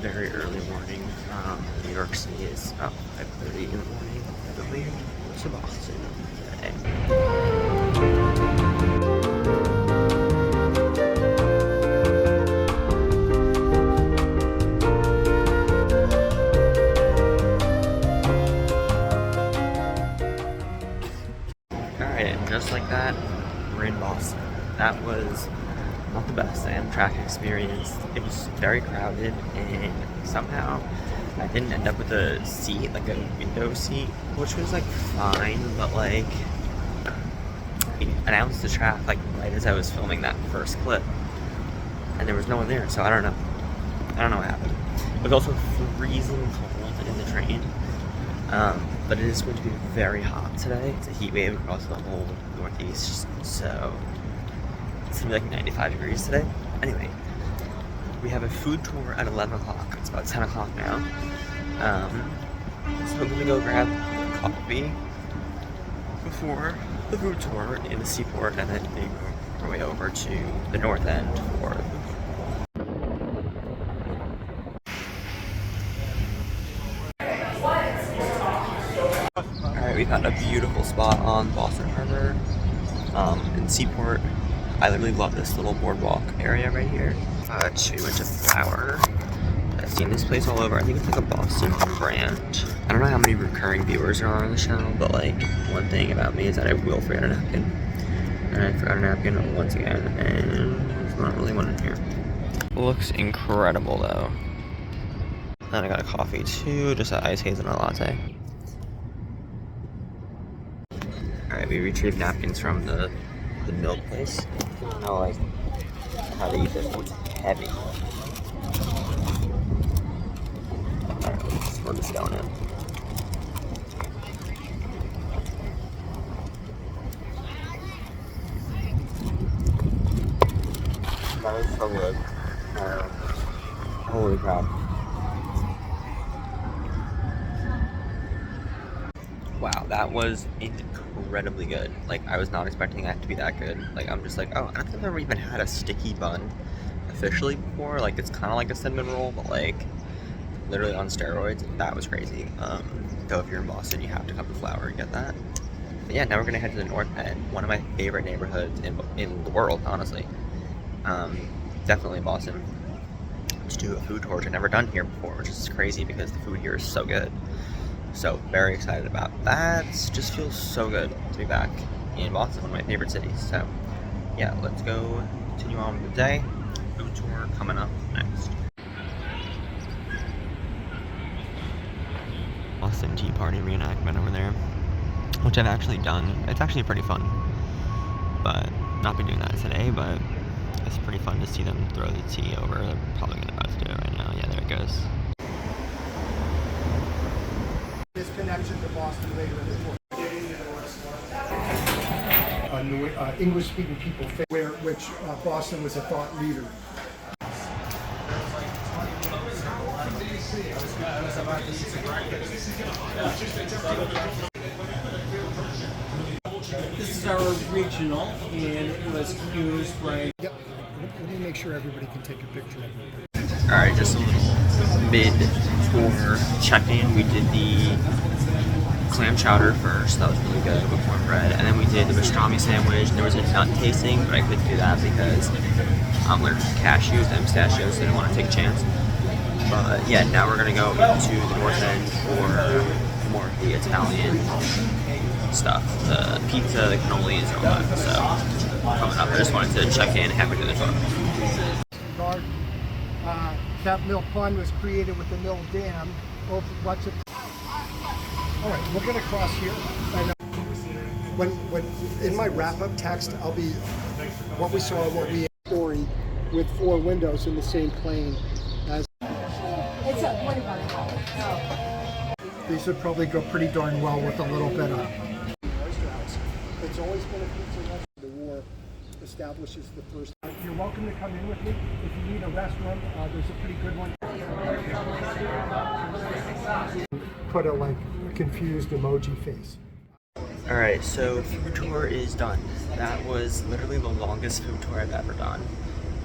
very early morning. New York City is about 5:30 in the morning. I believe to Boston today. Alright, and just like that, we're in Boston. That was not the best Amtrak experience. It was very crowded, and somehow I didn't end up with a seat, like a window seat, which was like fine, but like it announced the track like right as I was filming that first clip, and there was no one there, so I don't know. I don't know what happened. It was also freezing cold in the train. But it is going to be very hot today. It's a heat wave across the whole Northeast, so it's gonna be like 95 degrees today. Anyway, we have a food tour at 11 o'clock. It's about 10 o'clock now. So I'm gonna go grab coffee before the food tour in the seaport, and then make our way over to the north end for the food tour. We found a beautiful spot on Boston Harbor in Seaport. I literally love this little boardwalk area right here. We went to Flower. I've seen this place all over. I think it's like a Boston brand. I don't know how many recurring viewers there are on the channel, but like one thing about me is that I will forget a napkin. And I forgot a napkin once again, and there's not really one in here. Looks incredible though. And I got a coffee too, just an iced hazelnut latte. Alright, we retrieved napkins from the milk place. I like how they eat this. It's heavy. Alright, let's pour this down in. That was so good. Holy crap. Wow, that was incredibly good. Like, I was not expecting that to be that good. Like, I'm just like, oh, I don't think I've ever even had a sticky bun officially before. Like, it's kind of like a cinnamon roll, but like, literally on steroids. That was crazy. Though if you're in Boston, you have to come to Flower and get that. But yeah, now we're gonna head to the North End, one of my favorite neighborhoods in the world, honestly. Definitely Boston. To do a food tour, which I've never done here before, which is crazy because the food here is so good. So, very excited about that. Just feels so good to be back in Boston, one of my favorite cities. So, yeah, let's go continue on with the day. Food tour coming up next. Boston Tea Party reenactment over there, which I've actually done. It's actually pretty fun, but not been doing that today, but it's pretty fun to see them throw the tea over. They're probably about to do it right now. Yeah, there it goes. This connection to Boston later in the book. English-speaking people, which Boston was a thought leader. This is our regional, and it was used by... Yep. Let me make sure everybody can take a picture of it. Alright, just a little mid-tour check-in. We did the clam chowder first. That was really good with cornbread. And then we did the pastrami sandwich. There was a nut tasting, but I couldn't do that because I'm allergic to cashews and pistachios, so I didn't want to take a chance. But yeah, now we're going to go to the North End for more of the Italian stuff. The pizza, the cannolis, and all that. So, coming up, I just wanted to check in, happy to the tour. That mill pond was created with the mill dam. All right, we're going to cross here. And when in my wrap-up text, I'll be what we saw, what we story with 4 windows in the same plane as. These would probably go pretty darn well with a little bit of. It's always been a pizza restaurant. The war establishes the first. You're welcome to come in with me. If you need a restroom, there's a pretty good one. Put a like confused emoji face. Alright, so food tour is done. That was literally the longest food tour I've ever done.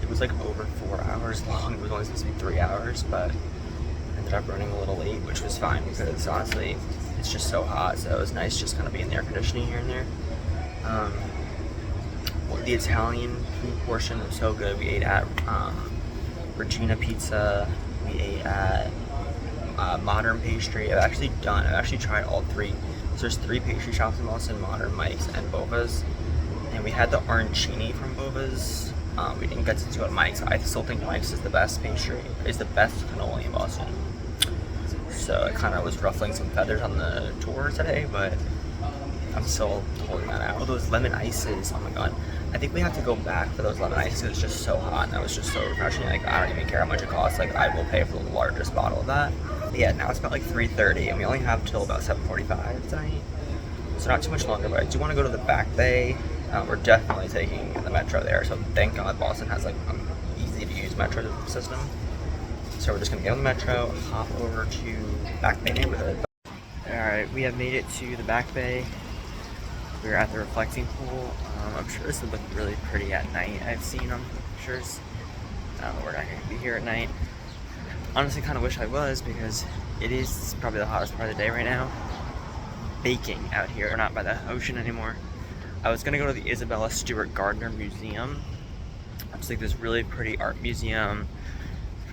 It was like over 4 hours long. It was only supposed to be 3 hours, but ended up running a little late, which was fine because honestly, it's just so hot. So it was nice just kind of being in the air conditioning here and there. The Italian food portion was so good. We ate at Regina Pizza. We ate at Modern Pastry. I've actually tried all three. So there's 3 pastry shops in Boston: Modern, Mike's, and Bova's. And we had the arancini from Bova's. We didn't get to go to Mike's. I still think Mike's is the best pastry. Is the best cannoli in Boston. So it kind of was ruffling some feathers on the tour today, but I'm still holding that out. Oh, those lemon ices! Oh my god. I think we have to go back for those lemon ices. It's just so hot, and that was just so refreshing. Like, I don't even care how much it costs. Like, I will pay for the largest bottle of that. But yeah, now it's about like 3:30, and we only have till about 7:45 tonight. So not too much longer, but I do want to go to the Back Bay. We're definitely taking the metro there, so thank God Boston has like an easy-to-use metro system. So we're just gonna get on the metro, hop over to Back Bay neighborhood. All right, we have made it to the Back Bay. We're at the reflecting pool. I'm sure this would look really pretty at night. I've seen on pictures. We're not going to be here at night. Honestly, kind of wish I was because it is probably the hottest part of the day right now. Baking out here. We're not by the ocean anymore. I was going to go to the Isabella Stewart Gardner Museum. It's like this really pretty art museum.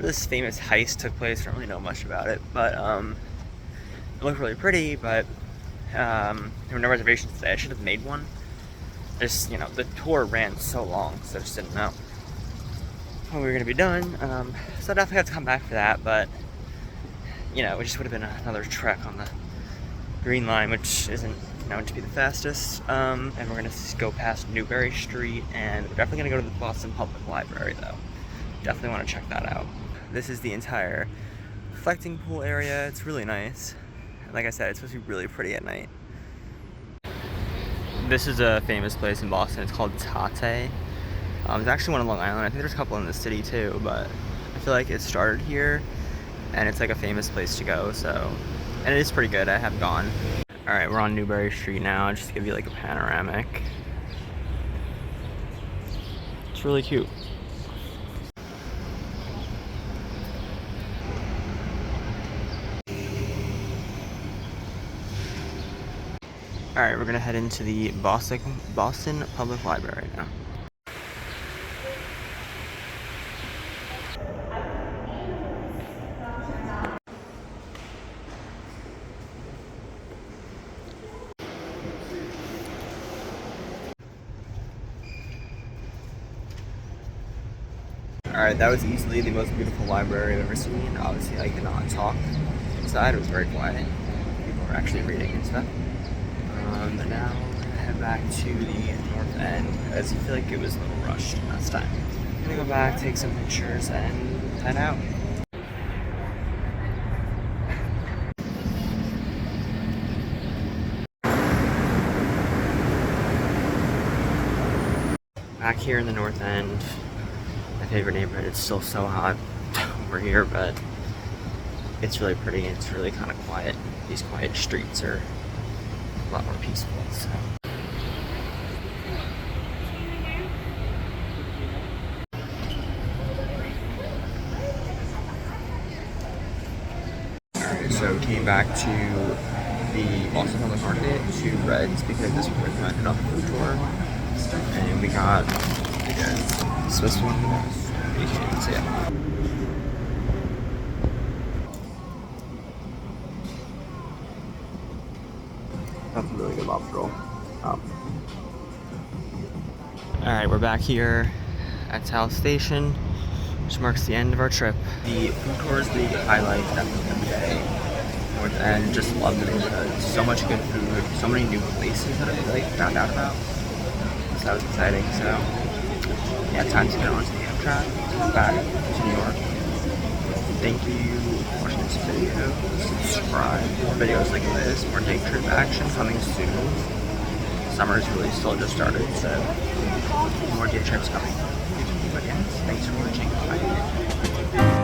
This famous heist took place. I don't really know much about it, but it looked really pretty, but there were no reservations today. I should have made one. Just, you know, the tour ran so long, so I just didn't know when we were going to be done. So I definitely have to come back for that, but, you know, it just would have been another trek on the Green Line, which isn't known to be the fastest. And we're going to go past Newbury Street, and we're definitely going to go to the Boston Public Library, though. Definitely want to check that out. This is the entire reflecting pool area. It's really nice. Like I said, it's supposed to be really pretty at night. This is a famous place in Boston. It's called Tate. It's actually one on Long Island. I think there's a couple in the city too, but I feel like it started here, and it's like a famous place to go. So, and it is pretty good. I have gone. All right, we're on Newbury Street now. Just to give you like a panoramic. It's really cute. Alright, we're gonna head into the Boston Public Library now. Alright, that was easily the most beautiful library I've ever seen. Obviously, I could not talk inside. It was very quiet. People were actually reading and stuff. But now we're gonna head back to the north end as I feel like it was a little rushed last time. I'm gonna go back, take some pictures, and head out. Back here in the north end, my favorite neighborhood. It's still so hot over here, but it's really pretty and it's really kind of quiet. These quiet streets are a lot more peaceful. So. Alright, so came back to the Boston Public Market to Red's because this was recommended on the food tour. And we got Swiss one. So yeah. That's a really good lobster roll. Alright, we're back here at South Station, which marks the end of our trip. The food tour is the highlight definitely of the day. North End, just loved it because so much good food, so many new places that I like found out about. So that was exciting. So yeah, time to get on to the amtrak back to New York. Thank you for watching this video. Subscribe. More videos like this, more day trip action coming soon. Summer's really still just started, so more day trips coming. But yeah, thanks for watching. Bye.